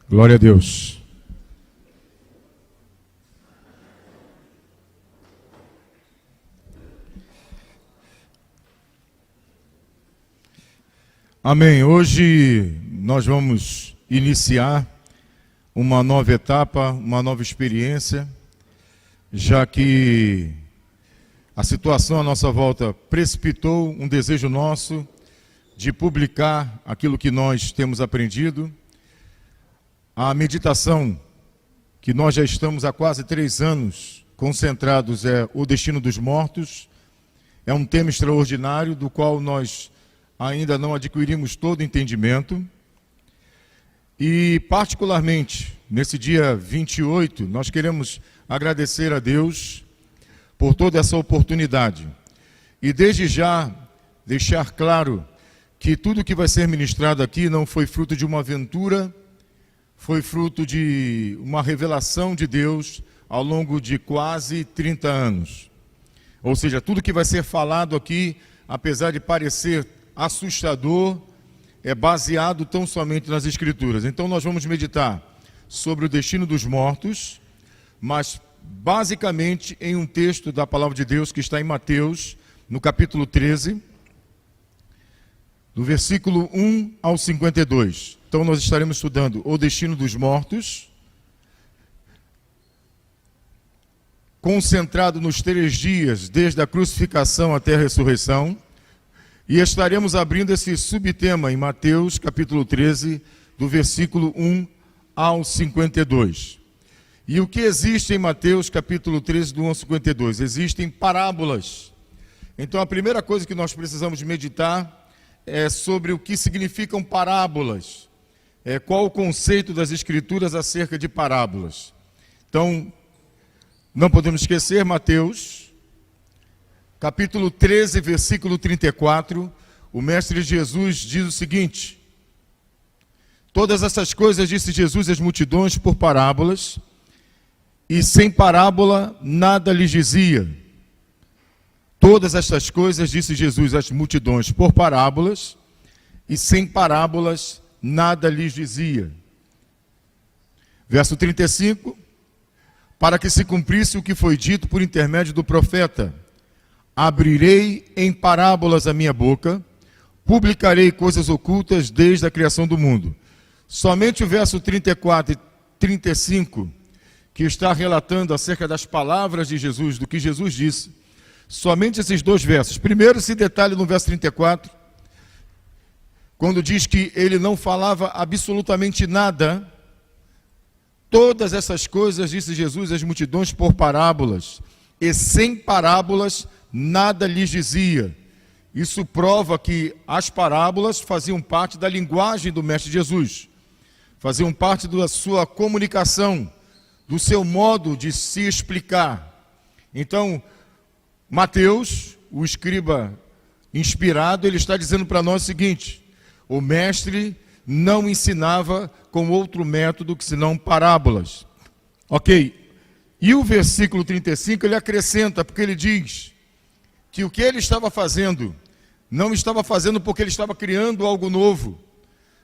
Glória a Deus. Amém. Hoje nós vamos iniciar uma nova etapa, uma nova experiência, já que a situação à nossa volta precipitou um desejo nosso de publicar aquilo que nós temos aprendido. A meditação que nós já estamos há quase 3 anos concentrados é o destino dos mortos. É um tema extraordinário do qual nós ainda não adquirimos todo o entendimento. E particularmente, nesse dia 28, nós queremos agradecer a Deus por toda essa oportunidade. E desde já deixar claro que tudo que vai ser ministrado aqui não foi fruto de uma aventura, foi fruto de uma revelação de Deus ao longo de quase 30 anos. Ou seja, tudo que vai ser falado aqui, apesar de parecer assustador, é baseado tão somente nas Escrituras. Então nós vamos meditar sobre o destino dos mortos, mas basicamente em um texto da Palavra de Deus que está em Mateus, no capítulo 13, do versículo 1 ao 52. Então nós estaremos estudando o destino dos mortos, concentrado nos 3 dias, desde a crucificação até a ressurreição, e estaremos abrindo esse subtema em Mateus capítulo 13, do versículo 1 ao 52. E o que existe em Mateus capítulo 13, do 1 ao 52? Existem parábolas. Então a primeira coisa que nós precisamos meditar é sobre o que significam parábolas. Qual o conceito das Escrituras acerca de parábolas. Então, não podemos esquecer, Mateus, capítulo 13, versículo 34, o Mestre Jesus diz o seguinte: todas essas coisas disse Jesus às multidões por parábolas, e sem parábola nada lhes dizia. Todas estas coisas disse Jesus às multidões por parábolas, e sem parábolas nada lhes dizia. Verso 35, para que se cumprisse o que foi dito por intermédio do profeta: abrirei em parábolas a minha boca, publicarei coisas ocultas desde a criação do mundo. Somente o verso 34 e 35, que está relatando acerca das palavras de Jesus, do que Jesus disse, somente esses 2 versos. Primeiro se detalha no verso 34, quando diz que ele não falava absolutamente nada. Todas essas coisas disse Jesus às multidões por parábolas, e sem parábolas nada lhes dizia. Isso prova que as parábolas faziam parte da linguagem do Mestre Jesus, faziam parte da sua comunicação, do seu modo de se explicar. Então, Mateus, o escriba inspirado, ele está dizendo para nós o seguinte: o Mestre não ensinava com outro método que senão parábolas. Ok. E o versículo 35 ele acrescenta, porque ele diz que o que ele estava fazendo, não estava fazendo porque ele estava criando algo novo,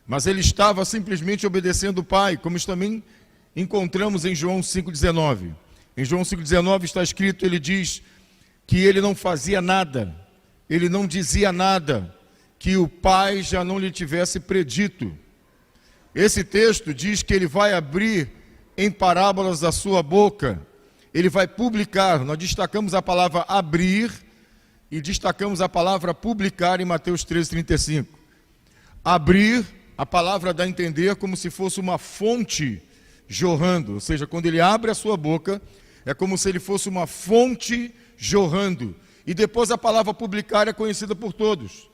mas ele estava simplesmente obedecendo o Pai, como também encontramos em João 5,19. Em João 5,19 está escrito, ele diz que ele não fazia nada, ele não dizia nada que o Pai já não lhe tivesse predito. Esse texto diz que ele vai abrir em parábolas da sua boca, ele vai publicar. Nós destacamos a palavra abrir e destacamos a palavra publicar em Mateus 13:35. Abrir, a palavra dá a entender como se fosse uma fonte jorrando, ou seja, quando ele abre a sua boca, é como se ele fosse uma fonte jorrando. E depois a palavra publicar é conhecida por todos.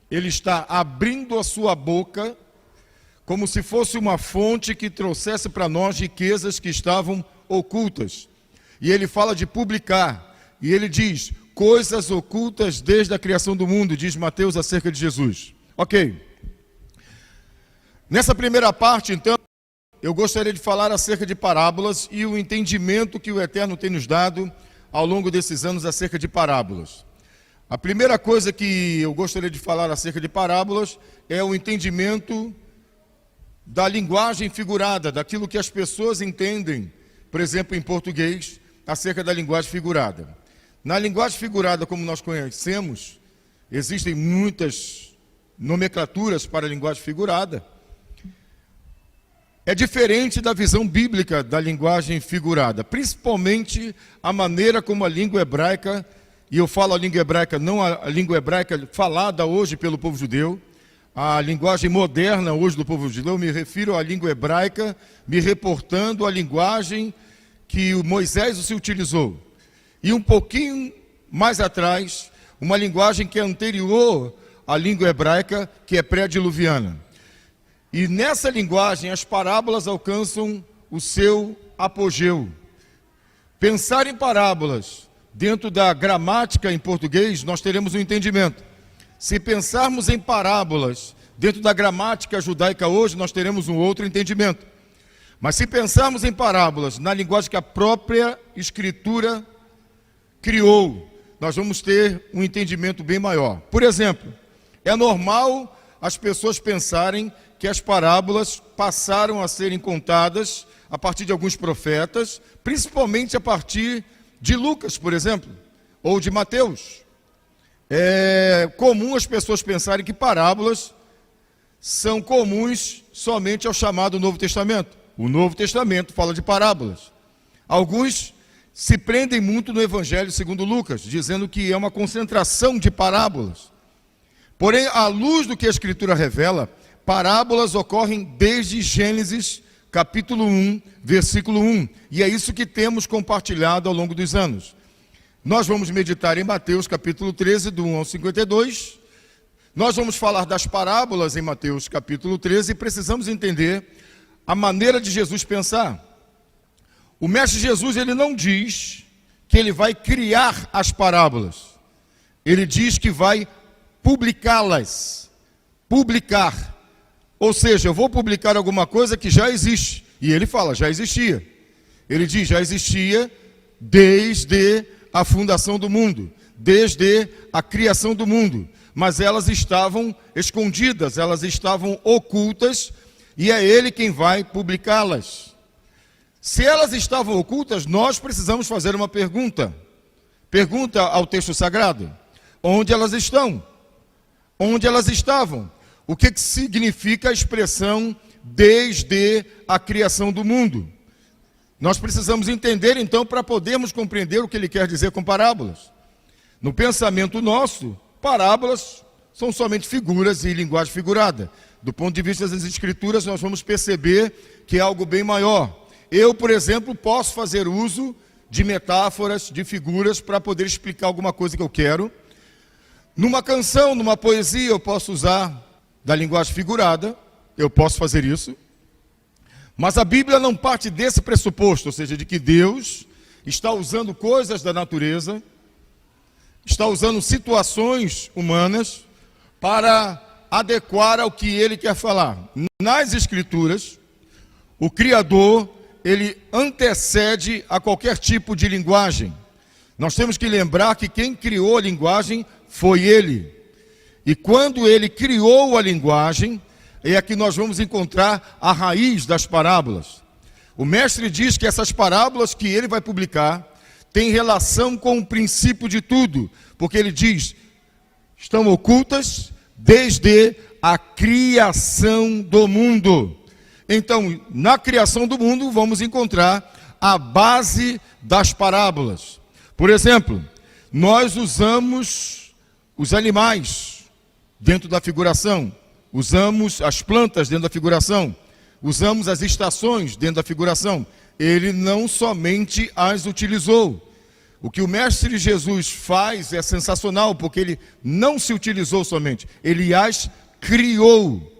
ele está abrindo a sua boca como se fosse uma fonte que trouxesse para nós riquezas que estavam ocultas. E ele fala de publicar, e ele diz, coisas ocultas desde a criação do mundo, diz Mateus acerca de Jesus. Ok. Nessa primeira parte, então, eu gostaria de falar acerca de parábolas e o entendimento que o Eterno tem nos dado ao longo desses anos acerca de parábolas. A primeira coisa que eu gostaria de falar acerca de parábolas é o entendimento da linguagem figurada, daquilo que as pessoas entendem, por exemplo, em português, acerca da linguagem figurada. Na linguagem figurada, como nós conhecemos, existem muitas nomenclaturas para a linguagem figurada. É diferente da visão bíblica da linguagem figurada, principalmente a maneira como a língua hebraica, e eu falo a língua hebraica, não a língua hebraica falada hoje pelo povo judeu, a linguagem moderna hoje do povo judeu, me refiro à língua hebraica, me reportando a linguagem que o Moisés se utilizou. E um pouquinho mais atrás, uma linguagem que é anterior à língua hebraica, que é pré-diluviana. E nessa linguagem, as parábolas alcançam o seu apogeu. Pensar em parábolas dentro da gramática em português, nós teremos um entendimento. Se pensarmos em parábolas dentro da gramática judaica hoje, nós teremos um outro entendimento. Mas se pensarmos em parábolas na linguagem que a própria Escritura criou, nós vamos ter um entendimento bem maior. Por exemplo, é normal as pessoas pensarem que as parábolas passaram a serem contadas a partir de alguns profetas, principalmente a partir de Lucas, por exemplo, ou de Mateus. É comum as pessoas pensarem que parábolas são comuns somente ao chamado Novo Testamento. O Novo Testamento fala de parábolas. Alguns se prendem muito no Evangelho segundo Lucas, dizendo que é uma concentração de parábolas. Porém, à luz do que a Escritura revela, parábolas ocorrem desde Gênesis, capítulo 1, versículo 1. E é isso que temos compartilhado ao longo dos anos. Nós vamos meditar em Mateus, capítulo 13, do 1 ao 52. Nós vamos falar das parábolas em Mateus, capítulo 13, e precisamos entender a maneira de Jesus pensar. O Mestre Jesus, ele não diz que ele vai criar as parábolas. Ele diz que vai publicá-las. Publicar. Ou seja, eu vou publicar alguma coisa que já existe. E ele fala, já existia. Ele diz, já existia desde a fundação do mundo, desde a criação do mundo. Mas elas estavam escondidas, elas estavam ocultas, e é ele quem vai publicá-las. Se elas estavam ocultas, nós precisamos fazer uma pergunta. Pergunta ao texto sagrado. Onde elas estão? Onde elas estavam? O que significa a expressão desde a criação do mundo? Nós precisamos entender, então, para podermos compreender o que ele quer dizer com parábolas. No pensamento nosso, parábolas são somente figuras e linguagem figurada. Do ponto de vista das Escrituras, nós vamos perceber que é algo bem maior. Eu, por exemplo, posso fazer uso de metáforas, de figuras, para poder explicar alguma coisa que eu quero. Numa canção, numa poesia, eu posso usar da linguagem figurada, eu posso fazer isso. Mas a Bíblia não parte desse pressuposto, ou seja, de que Deus está usando coisas da natureza, está usando situações humanas para adequar ao que Ele quer falar. Nas Escrituras, o Criador, ele antecede a qualquer tipo de linguagem. Nós temos que lembrar que quem criou a linguagem foi Ele. E quando Ele criou a linguagem, é aqui nós vamos encontrar a raiz das parábolas. O mestre diz que essas parábolas que ele vai publicar têm relação com o princípio de tudo, porque ele diz, estão ocultas desde a criação do mundo. Então, na criação do mundo, vamos encontrar a base das parábolas. Por exemplo, nós usamos os animais dentro da figuração, usamos as plantas dentro da figuração, usamos as estações dentro da figuração. Ele não somente as utilizou. O que o Mestre Jesus faz é sensacional, porque ele não se utilizou somente, ele as criou.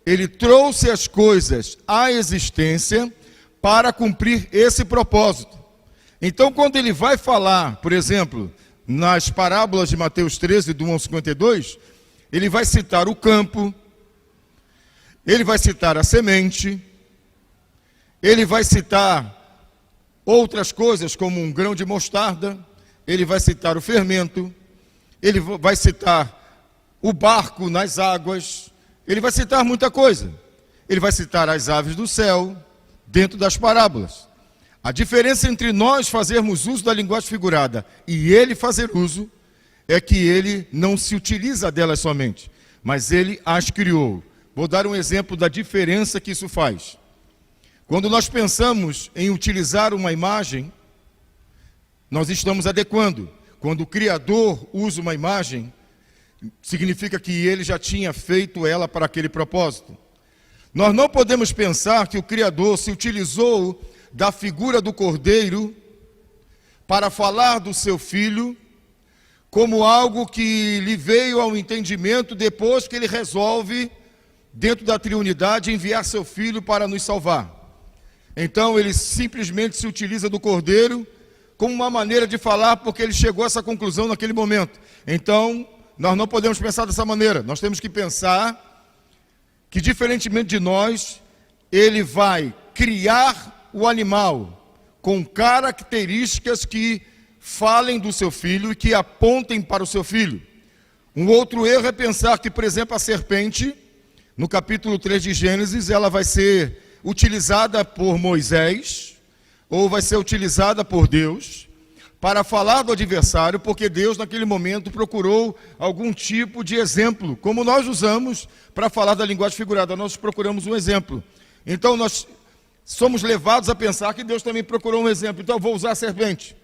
Ele trouxe as coisas à existência para cumprir esse propósito. Então, quando ele vai falar, por exemplo, nas parábolas de Mateus 13, do 1 ao 52, ele vai citar o campo, ele vai citar a semente, ele vai citar outras coisas, como um grão de mostarda, ele vai citar o fermento, ele vai citar o barco nas águas, ele vai citar muita coisa. Ele vai citar as aves do céu, dentro das parábolas. A diferença entre nós fazermos uso da linguagem figurada e ele fazer uso, é que ele não se utiliza delas somente, mas ele as criou. Vou dar um exemplo da diferença que isso faz. Quando nós pensamos em utilizar uma imagem, nós estamos adequando. Quando o Criador usa uma imagem, significa que ele já tinha feito ela para aquele propósito. Nós não podemos pensar que o Criador se utilizou da figura do Cordeiro para falar do seu Filho como algo que lhe veio ao entendimento depois que ele resolve, dentro da triunidade, enviar seu Filho para nos salvar. Então ele simplesmente se utiliza do Cordeiro como uma maneira de falar, porque ele chegou a essa conclusão naquele momento. Então, nós não podemos pensar dessa maneira. Nós temos que pensar que, diferentemente de nós, ele vai criar o animal com características que falem do seu filho e que apontem para o seu filho. Um outro erro é pensar que, por exemplo, a serpente, no capítulo 3 de Gênesis, ela vai ser utilizada por Moisés, ou vai ser utilizada por Deus, para falar do adversário, porque Deus naquele momento procurou algum tipo de exemplo, como nós usamos para falar da linguagem figurada, nós procuramos um exemplo. Então nós somos levados a pensar que Deus também procurou um exemplo. Então eu vou usar a serpente,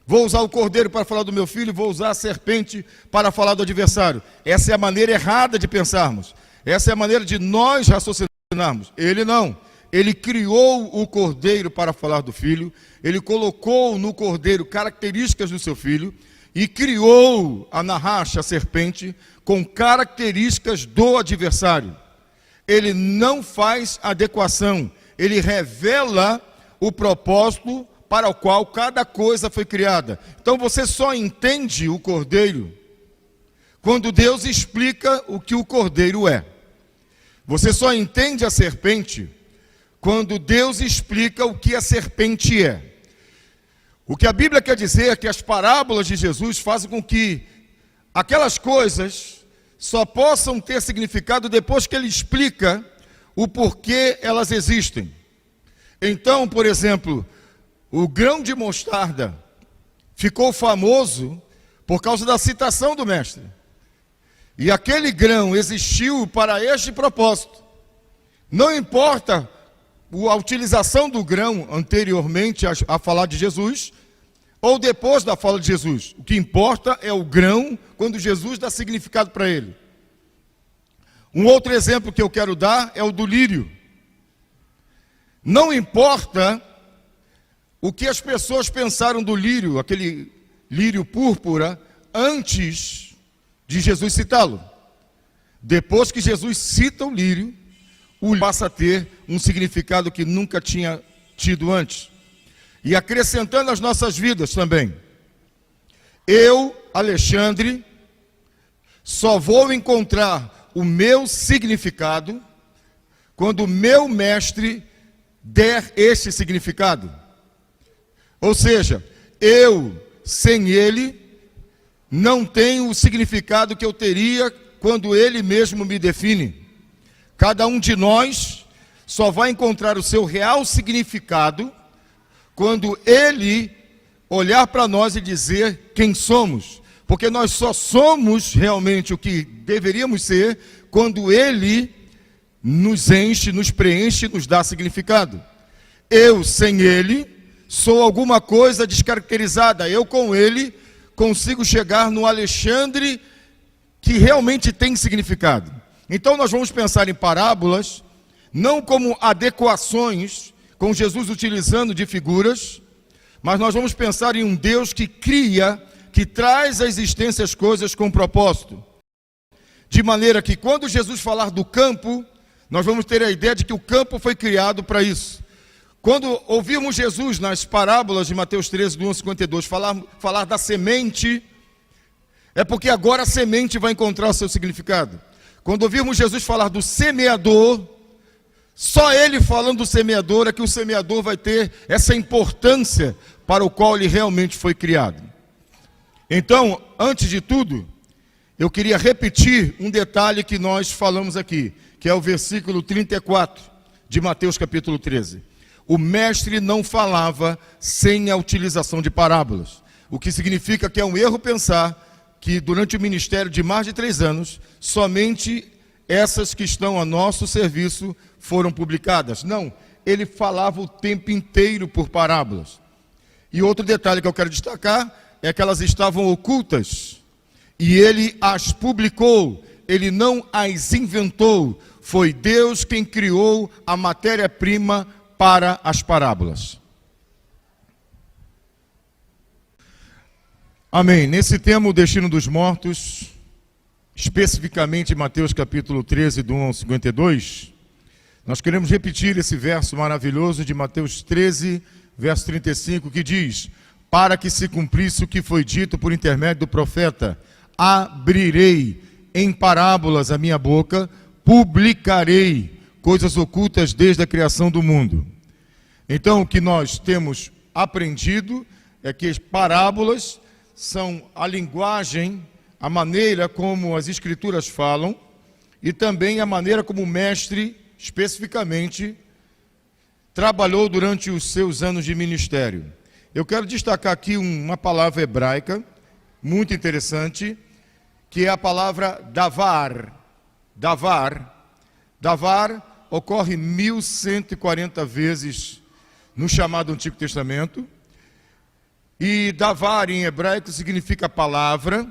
vou usar o cordeiro para falar do meu filho, vou usar a serpente para falar do adversário. Essa é a maneira errada de pensarmos, essa é a maneira de nós raciocinarmos. Ele não. Ele criou o cordeiro para falar do filho, ele colocou no cordeiro características do seu filho e criou a Nahash, a serpente, com características do adversário. Ele não faz adequação, ele revela o propósito para o qual cada coisa foi criada. Então você só entende o cordeiro quando Deus explica o que o cordeiro é. Você só entende a serpente quando Deus explica o que a serpente é. O que a Bíblia quer dizer é que as parábolas de Jesus fazem com que aquelas coisas só possam ter significado depois que ele explica o porquê elas existem. Então, por exemplo, o grão de mostarda ficou famoso por causa da citação do mestre. E aquele grão existiu para este propósito. Não importa a utilização do grão anteriormente a falar de Jesus, ou depois da fala de Jesus. O que importa é o grão, quando Jesus dá significado para ele. Um outro exemplo que eu quero dar é o do lírio. Não importa o que as pessoas pensaram do lírio, aquele lírio púrpura, antes de Jesus citá-lo. Depois que Jesus cita o lírio passa a ter um significado que nunca tinha tido antes. E acrescentando as nossas vidas também. Eu, Alexandre, só vou encontrar o meu significado quando o meu mestre der este significado. Ou seja, eu, sem ele, não tenho o significado que eu teria quando ele mesmo me define. Cada um de nós só vai encontrar o seu real significado quando ele olhar para nós e dizer quem somos. Porque nós só somos realmente o que deveríamos ser quando ele nos enche, nos preenche, nos dá significado. Eu, sem ele, sou alguma coisa descaracterizada. Eu, com ele, consigo chegar no Alexandre que realmente tem significado. Então nós vamos pensar em parábolas, não como adequações, com Jesus utilizando de figuras, mas nós vamos pensar em um Deus que cria, que traz à existência as coisas com propósito. De maneira que quando Jesus falar do campo, nós vamos ter a ideia de que o campo foi criado para isso. Quando ouvimos Jesus nas parábolas de Mateus 13, do 1 ao 52, falar da semente, é porque agora a semente vai encontrar o seu significado. Quando ouvirmos Jesus falar do semeador, só ele falando do semeador é que o semeador vai ter essa importância para o qual ele realmente foi criado. Então, antes de tudo, eu queria repetir um detalhe que nós falamos aqui, que é o versículo 34 de Mateus capítulo 13. O mestre não falava sem a utilização de parábolas, o que significa que é um erro pensar que durante o ministério de mais de 3 anos, somente essas que estão a nosso serviço foram publicadas. Não, ele falava o tempo inteiro por parábolas. E outro detalhe que eu quero destacar é que elas estavam ocultas e ele as publicou, ele não as inventou. Foi Deus quem criou a matéria-prima para as parábolas. Amém. Nesse tema, o destino dos mortos, especificamente em Mateus capítulo 13, do 1 ao 52, nós queremos repetir esse verso maravilhoso de Mateus 13, verso 35, que diz: para que se cumprisse o que foi dito por intermédio do profeta, abrirei em parábolas a minha boca, publicarei coisas ocultas desde a criação do mundo. Então, o que nós temos aprendido é que as parábolas são a linguagem, a maneira como as escrituras falam e também a maneira como o mestre, especificamente, trabalhou durante os seus anos de ministério. Eu quero destacar aqui uma palavra hebraica muito interessante, que é a palavra davar. Davar ocorre 1140 vezes no chamado Antigo Testamento. E davar em hebraico significa palavra,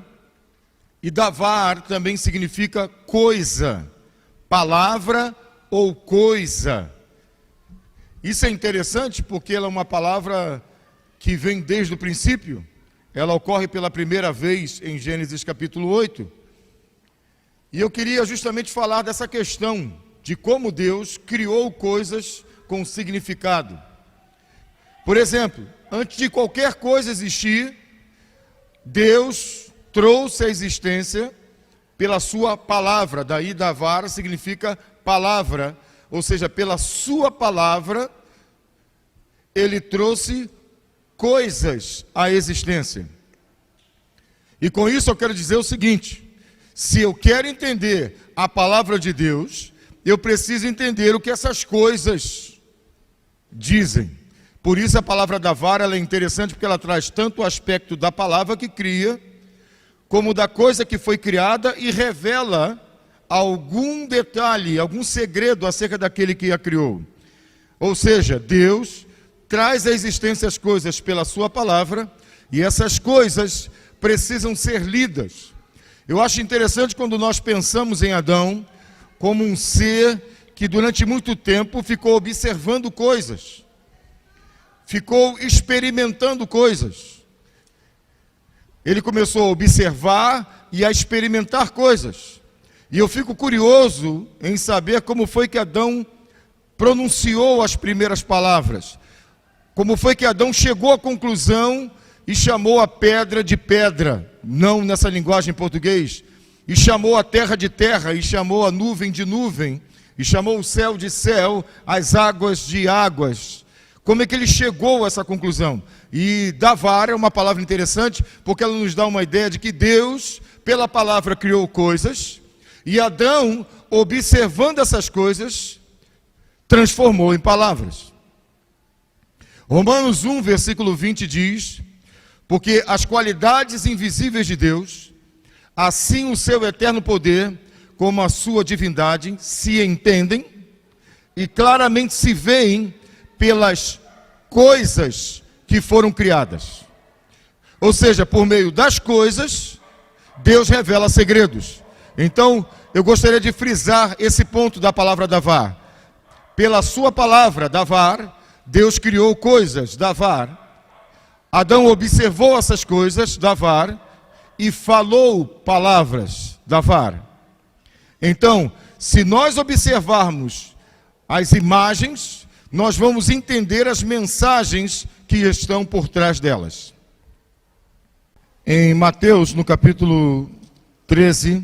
e davar também significa coisa, palavra ou coisa. Isso é interessante porque ela é uma palavra que vem desde o princípio. Ela ocorre pela primeira vez em Gênesis capítulo 8. E eu queria justamente falar dessa questão de como Deus criou coisas com significado. Por exemplo, antes de qualquer coisa existir, Deus trouxe a existência pela sua palavra. Daí davar significa palavra, ou seja, pela sua palavra, ele trouxe coisas à existência. E com isso eu quero dizer o seguinte: se eu quero entender a palavra de Deus, eu preciso entender o que essas coisas dizem. Por isso a palavra davar, ela é interessante porque ela traz tanto o aspecto da palavra que cria, como da coisa que foi criada e revela algum detalhe, algum segredo acerca daquele que a criou. Ou seja, Deus traz à existência as coisas pela sua palavra e essas coisas precisam ser lidas. Eu acho interessante quando nós pensamos em Adão como um ser que durante muito tempo ficou observando coisas. Ficou experimentando coisas. Ele começou a observar e a experimentar coisas. E eu fico curioso em saber como foi que Adão pronunciou as primeiras palavras. Como foi que Adão chegou à conclusão e chamou a pedra de pedra, não nessa linguagem em português, e chamou a terra de terra, e chamou a nuvem de nuvem, e chamou o céu de céu, as águas de águas. Como é que ele chegou a essa conclusão? E davar é uma palavra interessante, porque ela nos dá uma ideia de que Deus, pela palavra, criou coisas, e Adão, observando essas coisas, transformou em palavras. Romanos 1, versículo 20 diz: porque as qualidades invisíveis de Deus, assim o seu eterno poder, como a sua divindade, se entendem e claramente se veem pelas coisas que foram criadas. Ou seja, por meio das coisas, Deus revela segredos. Então, eu gostaria de frisar esse ponto da palavra davar. Pela sua palavra, davar, Deus criou coisas, davar. Adão observou essas coisas da vara e falou palavras da vara. Então, se nós observarmos as imagens, nós vamos entender as mensagens que estão por trás delas. Em Mateus, no capítulo 13,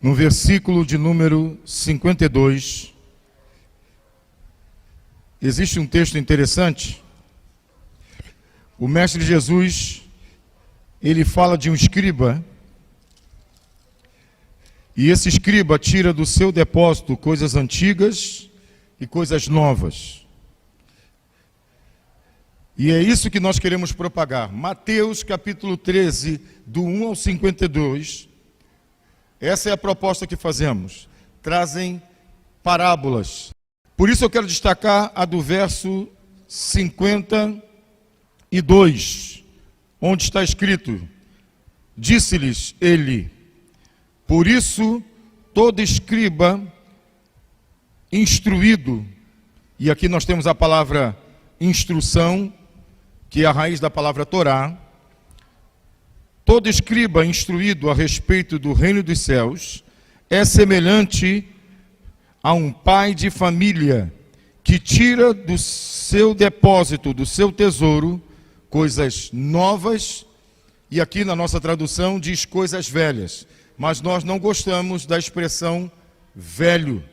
no versículo de número 52, existe um texto interessante. O Mestre Jesus, ele fala de um escriba, e esse escriba tira do seu depósito coisas antigas e coisas novas. E é isso que nós queremos propagar. Mateus capítulo 13, do 1 ao 52, essa é a proposta que fazemos. Trazem parábolas. Por isso eu quero destacar a do verso 52, onde está escrito: disse-lhes ele, por isso todo escriba instruído, e aqui nós temos a palavra instrução, que é a raiz da palavra Torá. Todo escriba instruído a respeito do reino dos céus é semelhante a um pai de família que tira do seu depósito, do seu tesouro, coisas novas, e aqui na nossa tradução diz coisas velhas, mas nós não gostamos da expressão velho.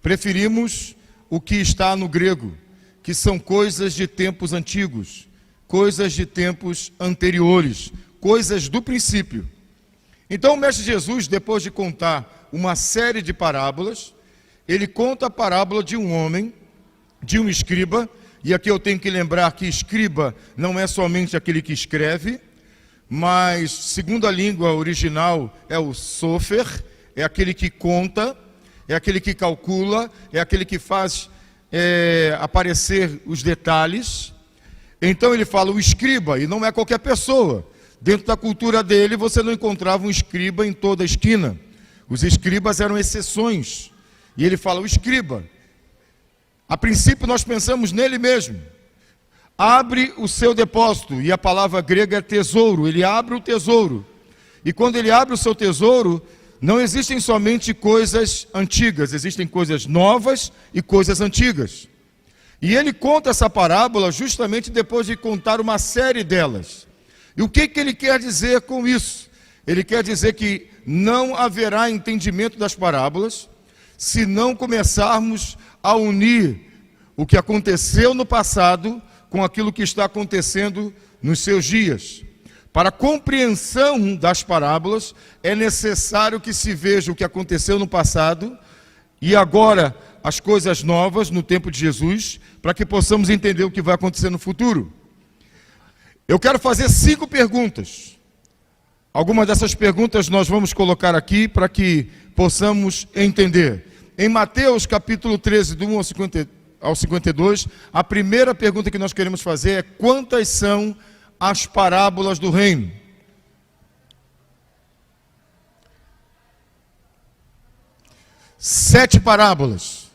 Preferimos o que está no grego, que são coisas de tempos antigos, coisas de tempos anteriores, coisas do princípio. Então o Mestre Jesus, depois de contar uma série de parábolas, ele conta a parábola de um homem, de um escriba, e aqui eu tenho que lembrar que escriba não é somente aquele que escreve, mas segundo a língua original é o sofer, é aquele que conta, é aquele que calcula, é aquele que faz aparecer os detalhes. Então ele fala o escriba, e não é qualquer pessoa. Dentro da cultura dele você não encontrava um escriba em toda a esquina. Os escribas eram exceções. E ele fala o escriba. A princípio nós pensamos nele mesmo. Abre o seu depósito, e a palavra grega é tesouro. Ele abre o tesouro. E quando ele abre o seu tesouro, não existem somente coisas antigas, existem coisas novas e coisas antigas. E ele conta essa parábola justamente depois de contar uma série delas. E o que ele quer dizer com isso? Ele quer dizer que não haverá entendimento das parábolas se não começarmos a unir o que aconteceu no passado com aquilo que está acontecendo nos seus dias. Para a compreensão das parábolas, é necessário que se veja o que aconteceu no passado e agora as coisas novas no tempo de Jesus, para que possamos entender o que vai acontecer no futuro. Eu quero fazer 5 perguntas. Algumas dessas perguntas nós vamos colocar aqui para que possamos entender. Em Mateus capítulo 13, do 1 ao 52, a primeira pergunta que nós queremos fazer é: quantas são as parábolas do reino? Sete parábolas.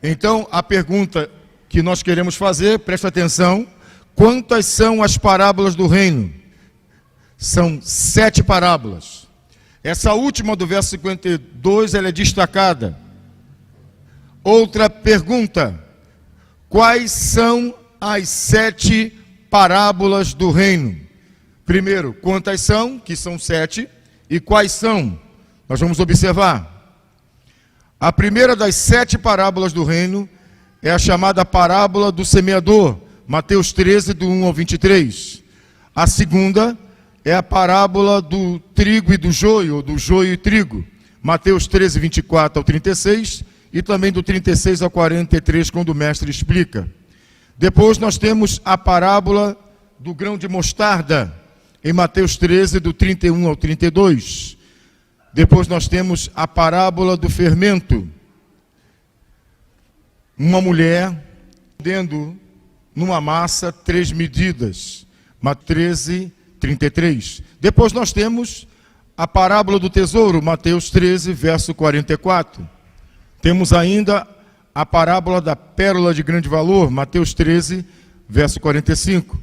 Então, a pergunta que nós queremos fazer, presta atenção: quantas são as parábolas do reino? São 7 parábolas. Essa última do verso 52, ela é destacada. Outra pergunta: quais são as 7 parábolas do reino? Primeiro, quantas são? Que são 7. E quais são? Nós vamos observar. A primeira das 7 parábolas do reino é a chamada parábola do semeador, Mateus 13, do 1 ao 23. A segunda é a parábola do trigo e do joio, ou do joio e trigo, Mateus 13, 24 ao 36, e também do 36 ao 43, quando o mestre explica. Depois nós temos a parábola do grão de mostarda, em Mateus 13, do 31 ao 32. Depois nós temos a parábola do fermento. Uma mulher dando numa massa 3 medidas, Mateus 13, 33. Depois nós temos a parábola do tesouro, Mateus 13, verso 44. Temos ainda a parábola da pérola de grande valor, Mateus 13, verso 45.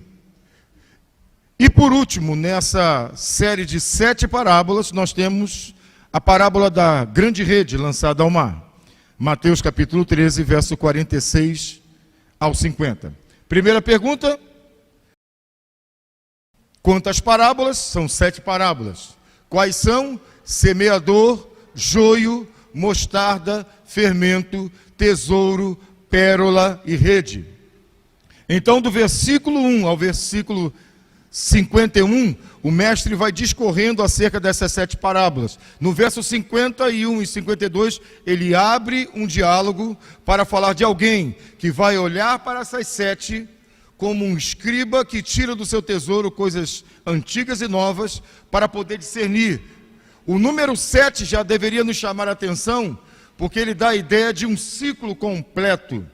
E por último, nessa série de 7 parábolas, nós temos a parábola da grande rede lançada ao mar, Mateus capítulo 13, verso 46 ao 50. Primeira pergunta: quantas parábolas? São 7 parábolas. Quais são? Semeador, joio, mostarda, fermento, tesouro, pérola e rede. Então, do versículo 1 ao versículo 51, o mestre vai discorrendo acerca dessas 7 parábolas. No verso 51 e 52, ele abre um diálogo para falar de alguém que vai olhar para essas 7 como um escriba que tira do seu tesouro coisas antigas e novas para poder discernir. O número 7 já deveria nos chamar a atenção, porque ele dá a ideia de um ciclo completo.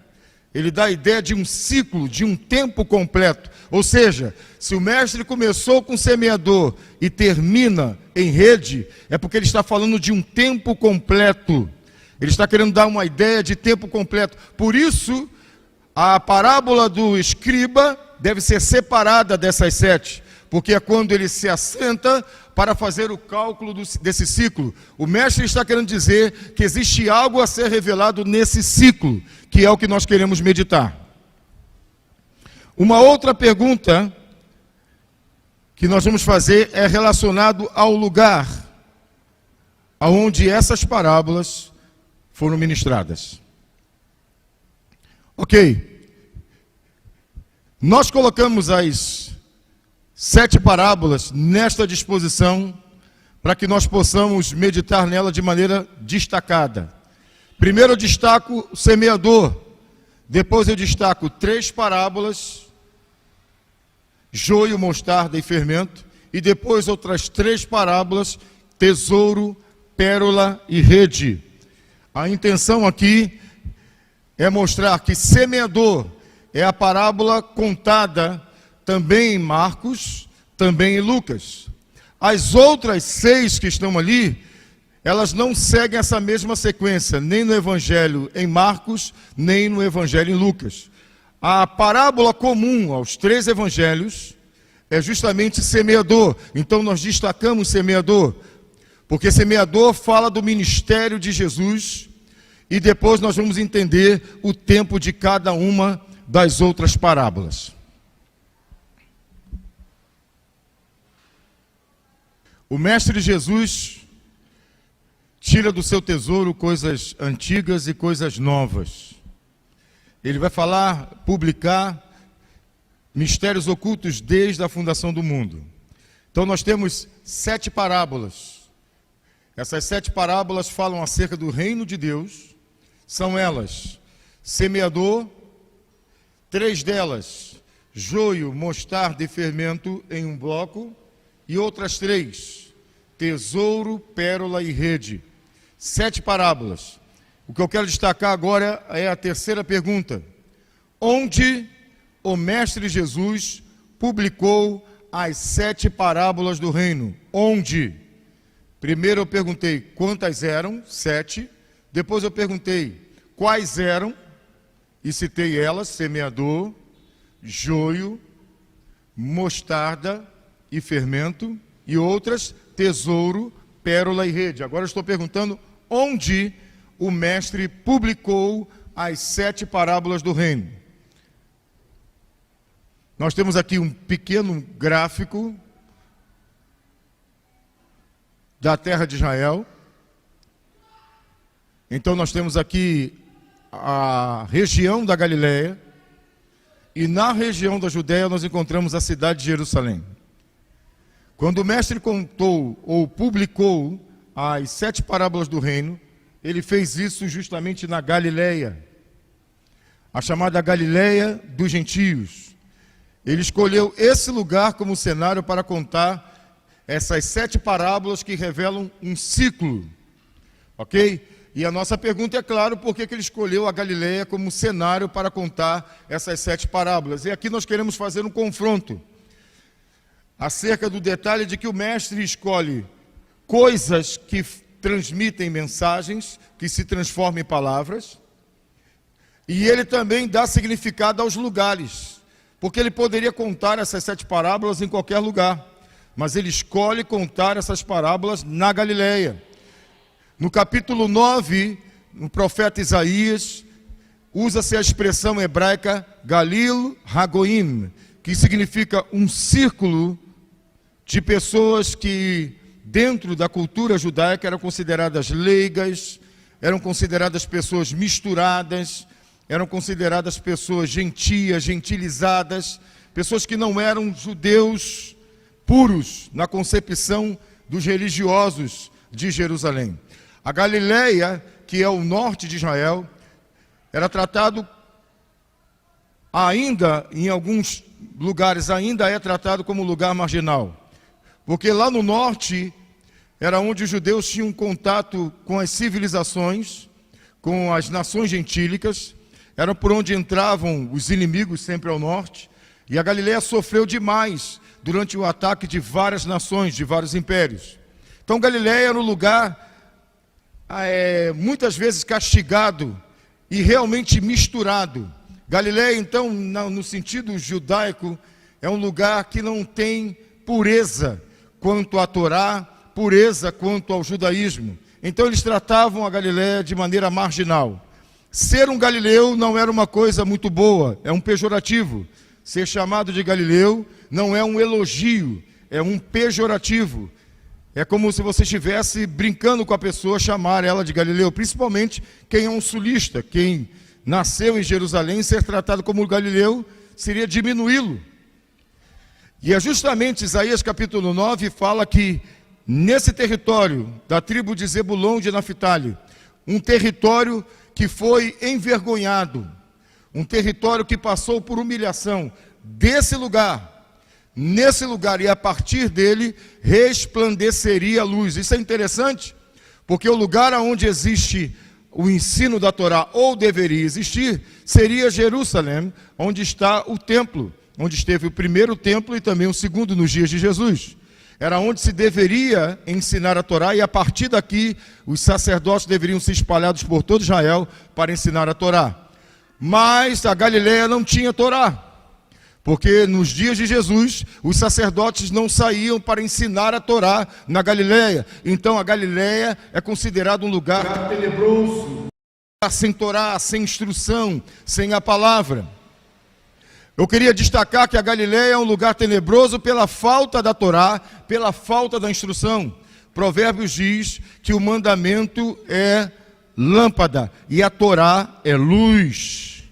Ele dá a ideia de um ciclo, de um tempo completo. Ou seja, se o mestre começou com semeador e termina em rede, é porque ele está falando de um tempo completo. Ele está querendo dar uma ideia de tempo completo. Por isso, a parábola do escriba deve ser separada dessas 7, porque é quando ele se assenta para fazer o cálculo desse ciclo. O mestre está querendo dizer que existe algo a ser revelado nesse ciclo, que é o que nós queremos meditar. Uma outra pergunta que nós vamos fazer é relacionado ao lugar aonde essas parábolas foram ministradas. Ok. Nós colocamos as 7 parábolas nesta disposição para que nós possamos meditar nela de maneira destacada. Primeiro eu destaco o semeador, depois eu destaco 3 parábolas, joio, mostarda e fermento, e depois outras 3 parábolas, tesouro, pérola e rede. A intenção aqui é mostrar que semeador é a parábola contada também em Marcos, também em Lucas. As outras 6 que estão ali, elas não seguem essa mesma sequência, nem no Evangelho em Marcos, nem no Evangelho em Lucas. A parábola comum aos 3 evangelhos é justamente semeador. Então nós destacamos semeador, porque semeador fala do ministério de Jesus, e depois nós vamos entender o tempo de cada uma das outras parábolas. O mestre Jesus tira do seu tesouro coisas antigas e coisas novas. Ele vai falar, publicar mistérios ocultos desde a fundação do mundo. Então nós temos 7 parábolas. Essas 7 parábolas falam acerca do reino de Deus. São elas: semeador, 3 delas, joio, mostarda e fermento em um bloco, e outras 3, tesouro, pérola e rede. 7 parábolas. O que eu quero destacar agora é a terceira pergunta: onde o mestre Jesus publicou as 7 parábolas do reino? Onde? Primeiro eu perguntei quantas eram, 7. Depois eu perguntei quais eram, e citei elas: semeador, joio, mostarda e fermento, e outras, tesouro, pérola e rede. Agora eu estou perguntando onde o mestre publicou as 7 parábolas do reino. Nós temos aqui um pequeno gráfico da terra de Israel. Então nós temos aqui a região da Galileia, e na região da Judéia nós encontramos a cidade de Jerusalém. Quando o mestre contou ou publicou as 7 parábolas do reino, ele fez isso justamente na Galileia, a chamada Galileia dos gentios. Ele escolheu esse lugar como cenário para contar essas 7 parábolas que revelam um ciclo, ok? E a nossa pergunta é, claro, por que ele escolheu a Galileia como cenário para contar essas 7 parábolas? E aqui nós queremos fazer um confronto acerca do detalhe de que o mestre escolhe coisas que transmitem mensagens, que se transformam em palavras, E ele também dá significado aos lugares, porque ele poderia contar essas 7 parábolas em qualquer lugar, mas ele escolhe contar essas parábolas na Galileia. No capítulo 9, no profeta Isaías, usa-se a expressão hebraica Galil Hagoim, que significa um círculo de pessoas que, dentro da cultura judaica, eram consideradas leigas, eram consideradas pessoas misturadas, eram consideradas pessoas gentias, gentilizadas, pessoas que não eram judeus puros na concepção dos religiosos de Jerusalém. A Galileia, que é o norte de Israel, era tratado ainda, em alguns lugares, ainda é tratado como lugar marginal. Porque lá no norte era onde os judeus tinham contato com as civilizações, com as nações gentílicas, era por onde entravam os inimigos sempre ao norte, e a Galileia sofreu demais durante o ataque de várias nações, de vários impérios. Então Galileia era um lugar muitas vezes castigado e realmente misturado. Galileia, então, no sentido judaico, é um lugar que não tem pureza quanto à Torá, pureza quanto ao judaísmo. Então eles tratavam a Galileia de maneira marginal. Ser um galileu não era uma coisa muito boa, é um pejorativo. Ser chamado de galileu não é um elogio, é um pejorativo. É como se você estivesse brincando com a pessoa, chamar ela de galileu, principalmente quem é um sulista, quem nasceu em Jerusalém, ser tratado como galileu seria diminuí-lo. E é justamente Isaías capítulo 9 fala que nesse território da tribo de Zebulon de Naftali, um território que foi envergonhado, um território que passou por humilhação, desse lugar, nesse lugar, e a partir dele resplandeceria a luz. Isso é interessante, porque o lugar onde existe o ensino da Torá, ou deveria existir, seria Jerusalém, onde está o templo, onde esteve o primeiro templo e também o segundo nos dias de Jesus. Era onde se deveria ensinar a Torá, e a partir daqui os sacerdotes deveriam ser espalhados por todo Israel para ensinar a Torá. Mas a Galileia não tinha Torá, porque nos dias de Jesus os sacerdotes não saíam para ensinar a Torá na Galileia. Então a Galileia é considerada um lugar tenebroso, sem Torá, sem instrução, sem a palavra. Eu queria destacar que a Galileia é um lugar tenebroso pela falta da Torá, pela falta da instrução. Provérbios diz que o mandamento é lâmpada e a Torá é luz.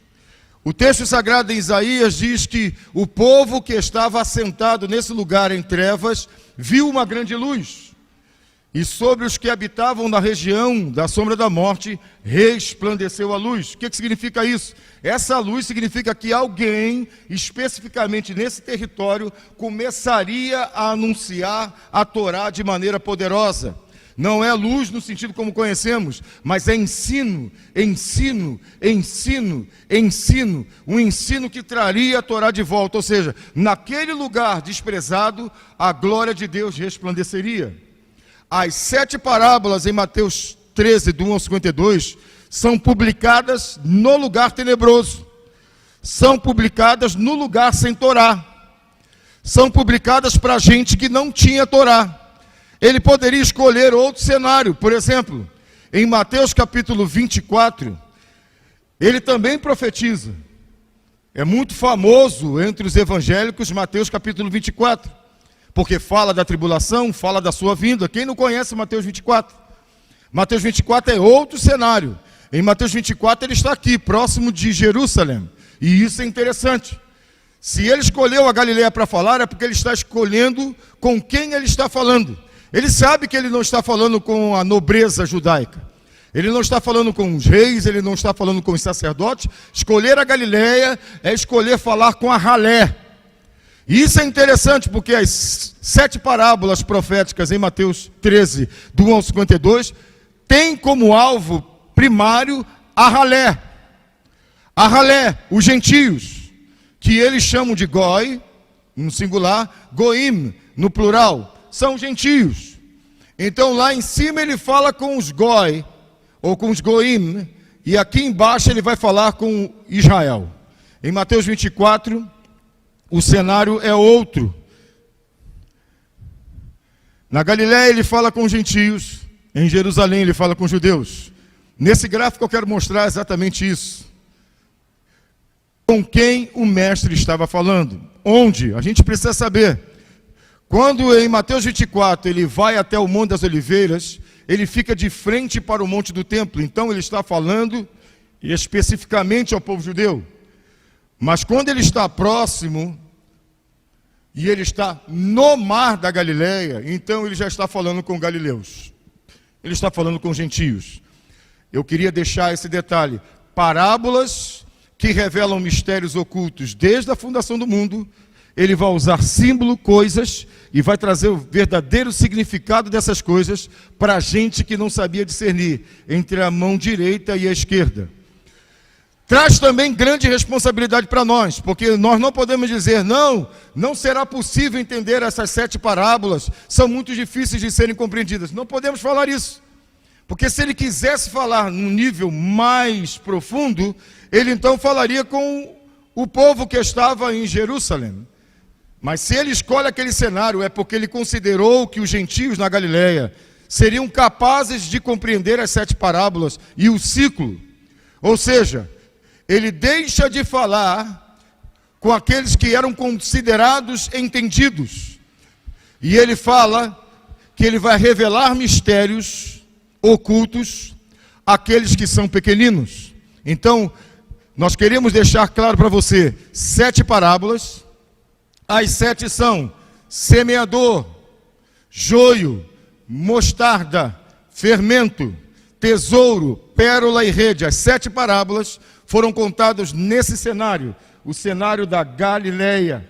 O texto sagrado em Isaías diz que o povo que estava assentado nesse lugar em trevas viu uma grande luz. E sobre os que habitavam na região da sombra da morte, resplandeceu a luz. O que significa isso? Essa luz significa que alguém, especificamente nesse território, começaria a anunciar a Torá de maneira poderosa. Não é luz no sentido como conhecemos, mas é ensino, ensino, ensino, ensino. Um ensino que traria a Torá de volta. Ou seja, naquele lugar desprezado, a glória de Deus resplandeceria. As 7 parábolas em Mateus 13, do 1 ao 52, são publicadas no lugar tenebroso. São publicadas no lugar sem Torá. São publicadas para gente que não tinha Torá. Ele poderia escolher outro cenário. Por exemplo, em Mateus capítulo 24, ele também profetiza. É muito famoso entre os evangélicos Mateus capítulo 24. Porque fala da tribulação, fala da sua vinda. Quem não conhece Mateus 24? Mateus 24 é outro cenário. Em Mateus 24 ele está aqui, próximo de Jerusalém. E isso é interessante. Se ele escolheu a Galileia para falar, é porque ele está escolhendo com quem ele está falando. Ele sabe que ele não está falando com a nobreza judaica. Ele não está falando com os reis, ele não está falando com os sacerdotes. Escolher a Galileia é escolher falar com a ralé. E isso é interessante porque as 7 parábolas proféticas em Mateus 13, do 1 ao 52, têm como alvo primário a ralé. A ralé, os gentios, que eles chamam de goi, no singular, goim, no plural, são gentios. Então lá em cima ele fala com os goi, ou com os goim, e aqui embaixo ele vai falar com Israel. Em Mateus 24, o cenário é outro. Na Galiléia ele fala com os gentios, em Jerusalém ele fala com os judeus. Nesse gráfico eu quero mostrar exatamente isso. Com quem o mestre estava falando? Onde? A gente precisa saber. Quando em Mateus 24 ele vai até o Monte das Oliveiras, ele fica de frente para o monte do templo. Então ele está falando especificamente ao povo judeu. Mas quando ele está próximo, e ele está no mar da Galileia, então ele já está falando com galileus. Ele está falando com gentios. Eu queria deixar esse detalhe. Parábolas que revelam mistérios ocultos desde a fundação do mundo. Ele vai usar símbolo, coisas, e vai trazer o verdadeiro significado dessas coisas para a gente que não sabia discernir entre a mão direita e a esquerda. Traz também grande responsabilidade para nós, porque nós não podemos dizer, não será possível entender essas 7 parábolas, são muito difíceis de serem compreendidas. Não podemos falar isso, porque se ele quisesse falar num nível mais profundo, ele então falaria com o povo que estava em Jerusalém. Mas se ele escolhe aquele cenário, é porque ele considerou que os gentios na Galileia seriam capazes de compreender as 7 parábolas e o ciclo. Ou seja, ele deixa de falar com aqueles que eram considerados entendidos. E ele fala que ele vai revelar mistérios ocultos àqueles que são pequeninos. Então, nós queremos deixar claro para você 7 parábolas. As 7 são semeador, joio, mostarda, fermento, tesouro, pérola e rede. As 7 parábolas foram contadas nesse cenário, o cenário da Galileia.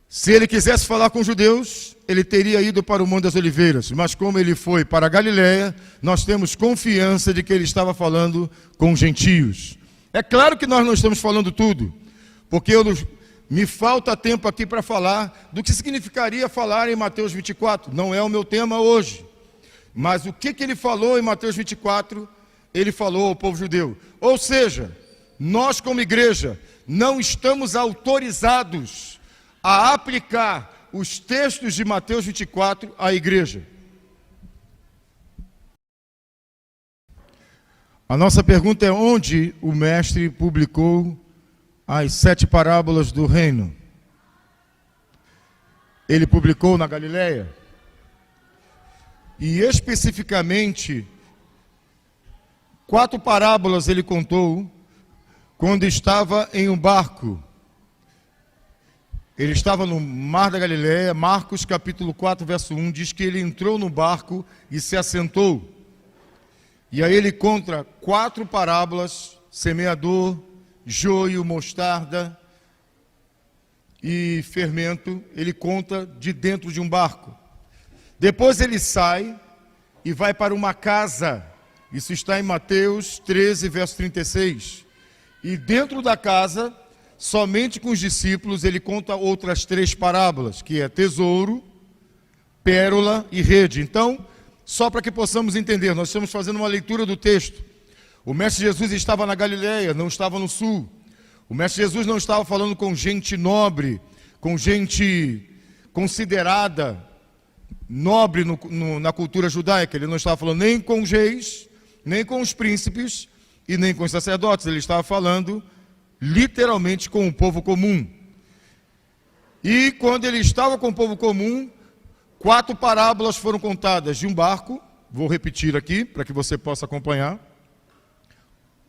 Se ele quisesse falar com os judeus, ele teria ido para o Monte das Oliveiras, mas como ele foi para a Galileia, nós temos confiança de que ele estava falando com os gentios. É claro que nós não estamos falando tudo, porque me falta tempo aqui para falar do que significaria falar em Mateus 24, não é o meu tema hoje. Mas o que ele falou em Mateus 24, ele falou ao povo judeu. Ou seja, nós como igreja não estamos autorizados a aplicar os textos de Mateus 24 à igreja. A nossa pergunta é onde o mestre publicou as 7 parábolas do reino. Ele publicou na Galileia. E especificamente, 4 parábolas ele contou quando estava em um barco. Ele estava no mar da Galileia. Marcos capítulo 4, verso 1, diz que ele entrou no barco e se assentou. E aí ele conta 4 parábolas, semeador, joio, mostarda e fermento. Ele conta de dentro de um barco. Depois ele sai e vai para uma casa. Isso está em Mateus 13, verso 36. E dentro da casa, somente com os discípulos, ele conta outras 3 parábolas, que é tesouro, pérola e rede. Então, só para que possamos entender, nós estamos fazendo uma leitura do texto. O mestre Jesus estava na Galileia, não estava no sul. O mestre Jesus não estava falando com gente nobre, com gente considerada nobre na cultura judaica. Ele não estava falando nem com os reis, nem com os príncipes e nem com os sacerdotes. Ele estava falando literalmente com o povo comum. E quando ele estava com o povo comum, 4 parábolas foram contadas de um barco. Vou repetir aqui para que você possa acompanhar.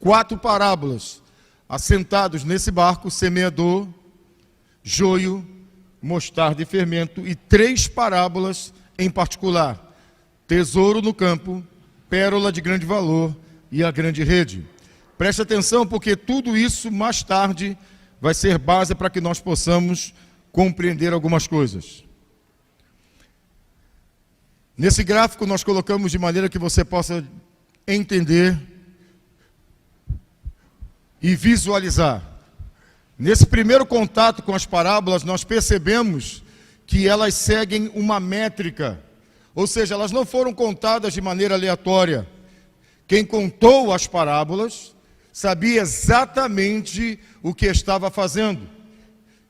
4 parábolas assentados nesse barco: semeador, joio, mostarda e fermento. E 3 parábolas em particular: tesouro no campo, pérola de grande valor e a grande rede. Preste atenção, porque tudo isso mais tarde vai ser base para que nós possamos compreender algumas coisas. Nesse gráfico nós colocamos de maneira que você possa entender e visualizar. Nesse primeiro contato com as parábolas, nós percebemos que elas seguem uma métrica, ou seja, elas não foram contadas de maneira aleatória. Quem contou as parábolas sabia exatamente o que estava fazendo.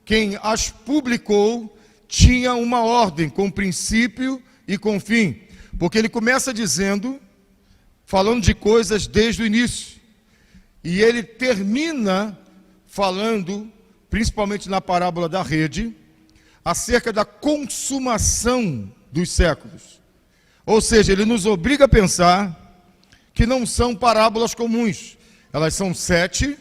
Quem as publicou tinha uma ordem, com princípio e com fim. Porque ele começa dizendo, falando de coisas desde o início. E ele termina falando, principalmente na parábola da rede, acerca da consumação dos séculos. Ou seja, ele nos obriga a pensar que não são parábolas comuns. Elas são 7.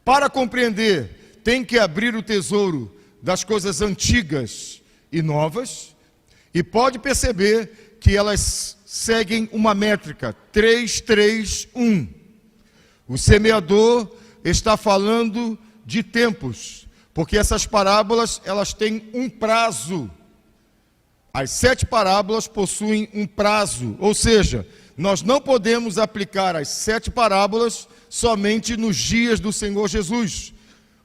Para compreender, tem que abrir o tesouro das coisas antigas e novas. E pode perceber que elas seguem uma métrica, 3, 3, 1. O semeador está falando de tempos, porque essas parábolas, elas têm um prazo. As 7 parábolas possuem um prazo, ou seja, nós não podemos aplicar as 7 parábolas somente nos dias do Senhor Jesus,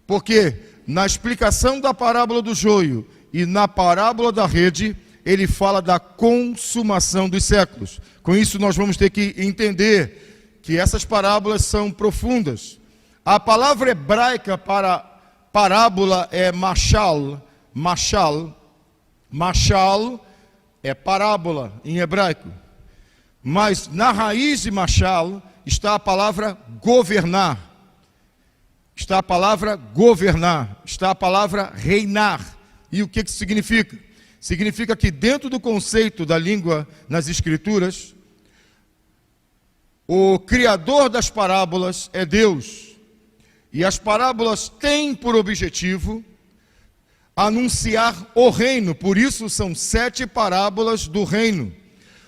porque na explicação da parábola do joio e na parábola da rede, ele fala da consumação dos séculos. Com isso nós vamos ter que entender que essas parábolas são profundas. A palavra hebraica para parábola é mashal. Mashal é parábola em hebraico. Mas na raiz de mashal está a palavra governar. Está a palavra governar. Está a palavra reinar. E o que isso significa? Significa que dentro do conceito da língua nas Escrituras, o criador das parábolas é Deus. E as parábolas têm por objetivo anunciar o reino. Por isso são 7 parábolas do reino.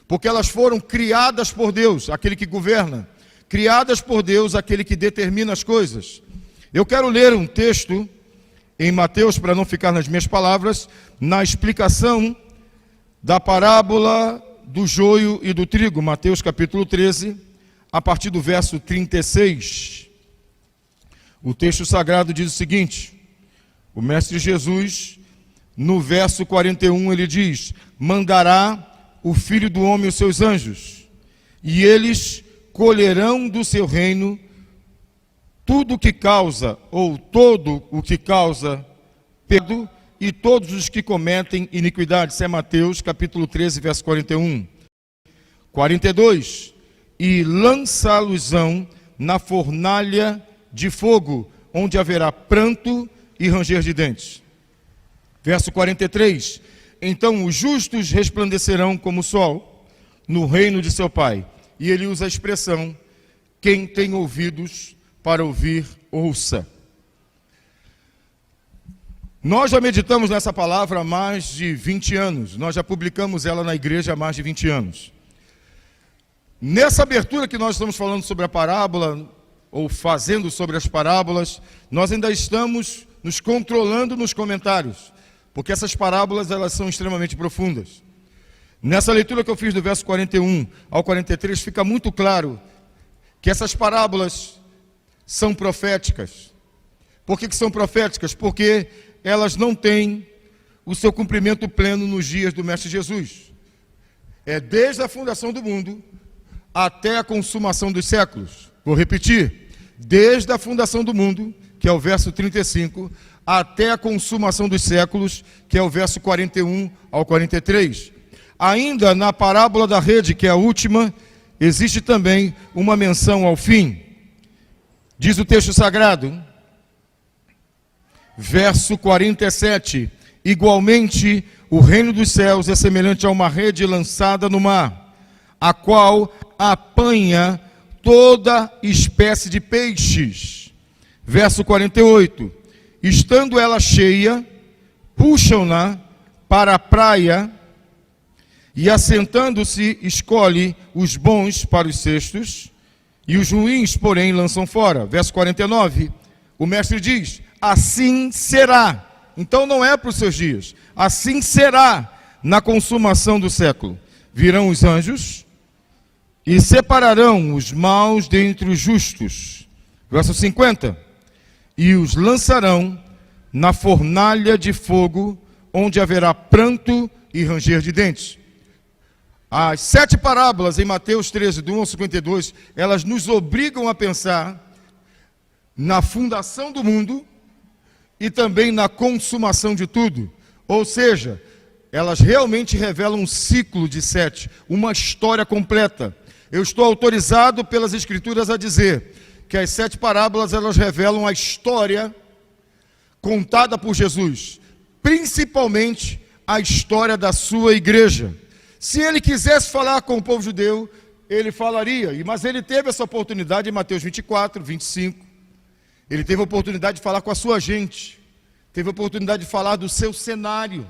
Porque elas foram criadas por Deus, aquele que governa. Criadas por Deus, aquele que determina as coisas. Eu quero ler um texto em Mateus, para não ficar nas minhas palavras, na explicação da parábola do joio e do trigo. Mateus capítulo 13, a partir do verso 36. O texto sagrado diz o seguinte: o mestre Jesus, no verso 41, ele diz: mandará o Filho do Homem os seus anjos, e eles colherão do seu reino tudo o que causa, ou todo o que causa pecado, e todos os que cometem iniquidade. Isso é Mateus capítulo 13, verso 41. 42. E lançá-los-ão na fornalha de fogo, onde haverá pranto e ranger de dentes. Verso 43. Então os justos resplandecerão como o sol no reino de seu Pai. E ele usa a expressão: quem tem ouvidos para ouvir, ouça. Nós já meditamos nessa palavra há mais de 20 anos. Nós já publicamos ela na igreja há mais de 20 anos. Nessa abertura que nós estamos falando sobre a parábola, ou fazendo sobre as parábolas, nós ainda estamos nos controlando nos comentários, porque essas parábolas, elas são extremamente profundas. Nessa leitura que eu fiz do verso 41 ao 43, fica muito claro que essas parábolas são proféticas. Por que são proféticas? Porque elas não têm o seu cumprimento pleno nos dias do Mestre Jesus. É desde a fundação do mundo até a consumação dos séculos. Vou repetir: desde a fundação do mundo, que é o verso 35, até a consumação dos séculos, que é o verso 41 ao 43. Ainda na parábola da rede, que é a última, existe também uma menção ao fim. Diz o texto sagrado, verso 47, igualmente o reino dos céus é semelhante a uma rede lançada no mar, a qual apanha toda espécie de peixes. Verso 48, estando ela cheia, puxam-na para a praia, e assentando-se, escolhe os bons para os cestos, e os ruins, porém, lançam fora. Verso 49, o mestre diz: assim será. Então não é para os seus dias. Assim será na consumação do século. Virão os anjos e separarão os maus dentre os justos. Verso 50, e os lançarão na fornalha de fogo, onde haverá pranto e ranger de dentes. As 7 parábolas em Mateus 13, do 1 ao 52, elas nos obrigam a pensar na fundação do mundo e também na consumação de tudo. Ou seja, elas realmente revelam um ciclo de 7, uma história completa. Eu estou autorizado pelas Escrituras a dizer que as 7 parábolas, elas revelam a história contada por Jesus, principalmente a história da sua igreja. Se ele quisesse falar com o povo judeu, ele falaria, mas ele teve essa oportunidade em Mateus 24, 25. Ele teve a oportunidade de falar com a sua gente, teve a oportunidade de falar do seu cenário.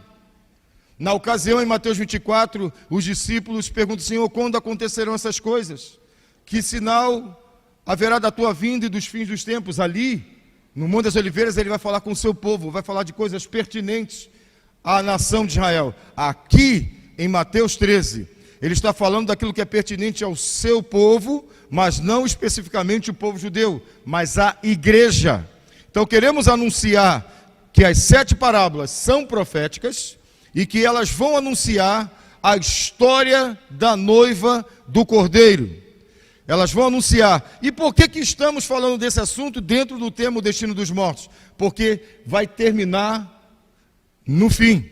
Na ocasião, em Mateus 24, os discípulos perguntam: Senhor, quando acontecerão essas coisas? Que sinal haverá da tua vinda e dos fins dos tempos? Ali, no Monte das Oliveiras, ele vai falar com o seu povo, vai falar de coisas pertinentes à nação de Israel. Aqui, em Mateus 13, ele está falando daquilo que é pertinente ao seu povo, mas não especificamente o povo judeu, mas a igreja. Então queremos anunciar que as 7 parábolas são proféticas e que elas vão anunciar a história da noiva do Cordeiro. Elas vão anunciar. E por que estamos falando desse assunto dentro do tema O Destino dos Mortos? Porque vai terminar no fim.